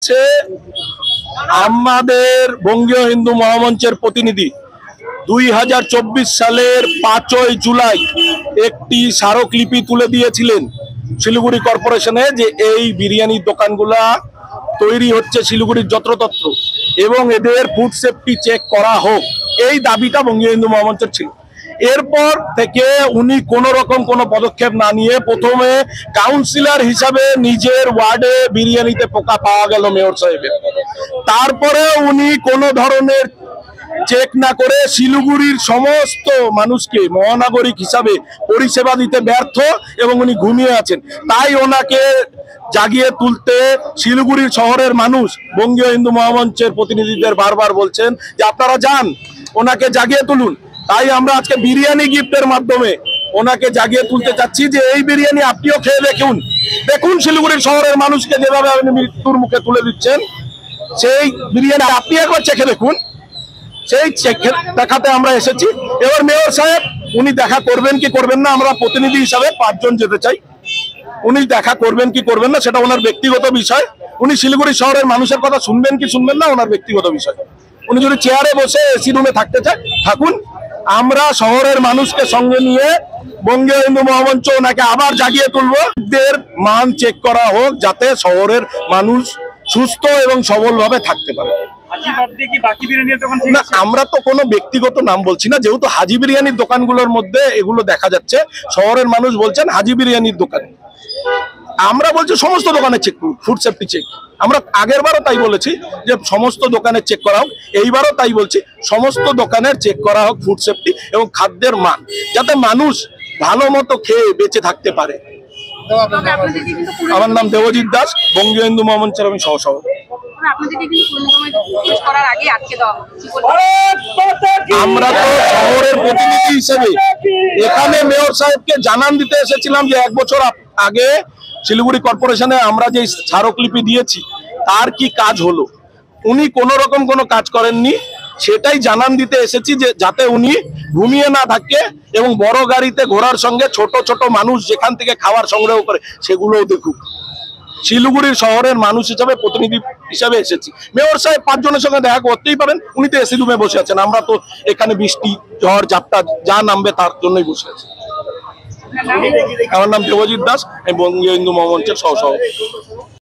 হচ্ছে আমাদের বঙ্গীয় হিন্দু মহামঞ্চের প্রতিনিধি 2024 সালের 5ই জুলাই একটি স্মারকলিপি তুলে দিয়েছিলেন শিলিগুড়ি কর্পোরেশনে যে এই বিরিয়ানির দোকানগুলা তৈরি হচ্ছে শিলিগুড়ির যত্রতত্র এবং এদের ফুড সেফটি চেক করা হোক, এই দাবিটা বঙ্গীয় হিন্দু মহামঞ্চের ছিল। এরপর থেকে উনি কোনো রকম কোনো পদক্ষেপ না নিয়ে প্রথমে কাউন্সিলর হিসাবে নিজের ওয়ার্ডে বিরিয়ানিতে পোকা পাওয়া গেল মেয়র সাহেবের, তারপরে উনি কোনো ধরনের চেক না করে শিলিগুড়ির সমস্ত মানুষকে মহানাগরিক হিসাবে পরিষেবা দিতে ব্যর্থ এবং উনি ঘুমিয়ে আছেন। তাই ওনাকে জাগিয়ে তুলতে শিলিগুড়ির শহরের মানুষ বঙ্গীয় হিন্দু মহামঞ্চের প্রতিনিধিদের বারবার বলছেন যে আপনারা যান, ওনাকে জাগিয়ে তুলুন। তাই আমরা আজকে বিরিয়ানি গিফটের মাধ্যমে ওনাকে জাগিয়ে তুলতে চাচ্ছি যে এই বিরিয়ানি আপনিও খেয়ে দেখুন। দেখুন শিলিগুড়ির শহরের মানুষকে যেভাবে আপনি মৃত্যুর মুখে তুলে দিচ্ছেন, সেই বিরিয়ানি আপনি একবার চেখে দেখুন। সেই চেখে দেখাতে আমরা এসেছি। এবার মেয়র সাহেব উনি দেখা করবেন কি করবেন না, আমরা প্রতিনিধি হিসাবে 5 জন যেতে চাই। উনি দেখা করবেন কি করবেন না সেটা ওনার ব্যক্তিগত বিষয়। উনি শিলিগুড়ি শহরের মানুষের কথা শুনবেন কি শুনবেন না ওনার ব্যক্তিগত বিষয়। উনি যদি চেয়ারে বসে এসি রুমে থাকতে চায় থাকুন। আমরা শহরের মানুষকে সঙ্গে নিয়ে বঙ্গীয় হিন্দু মহামঞ্চ ওনাকে আবার জাগিয়ে তুলবো। এদের মান চেক করা হোক যাতে শহরের মানুষ সুস্থ এবং সবলভাবে থাকতে পারে। না, আমরা তো কোনো ব্যক্তিগত নাম বলছি না, যেহেতু হাজি বিরিয়ানির দোকানগুলোর মধ্যে এগুলো দেখা যাচ্ছে। শহরের মানুষ বলছেন হাজি বিরিয়ানির দোকান, আমরা বলছি সমস্ত দোকানে চেক করুন, ফুড সেফটি চেক। আমরা আগের বারও তাই বলেছি যে সমস্ত দোকানের চেক করা হোক, এইবারও তাই বলছি সমস্ত দোকানের চেক করা হোক ফুড সেফটি এবং খাদ্যের মান, যাতে মানুষ ভালো মতো খেয়ে বেঁচে থাকতে পারে। আমার নাম দেবজিৎ দাস, বঙ্গীয় হিন্দু মহামঞ্চের আমি সহসভাপতি। আমরা তো শহরের প্রতিনিধি হিসেবে এখানে মেয়র সাহেবকে জানান দিতে এসেছিলাম যে 1 বছর আগে শিলিগুড়ি কর্পোরেশনে আমরা যে স্মারকলিপি দিয়েছি তার কি কাজ হলো। উনি কোনো রকম কোনো কাজ করেননি, সেটাই জানান দিতে এসেছি যে যাতে উনি ঘুমিয়ে না থাকে এবং বড় গাড়িতে ঘোরার সঙ্গে ছোট ছোট মানুষ যেখান থেকে খাবার সংগ্রহ করে সেগুলোও দেখুক। শিলিগুড়ির শহরের মানুষ হিসাবে প্রতিনিধি হিসাবে এসেছি। মেয়র সাহেব 5 জনের সঙ্গে দেখা করতেই পারেন, উনি তো এসি রুমে বসে আছেন। আমরা তো এখানে বৃষ্টি ঝড় ঝাপটা যা নামবে তার জন্যই বসে আছি। আমার নাম দেবজিৎ দাস, আমি বঙ্গীয় হিন্দু মহামঞ্চের সহসভাপতি।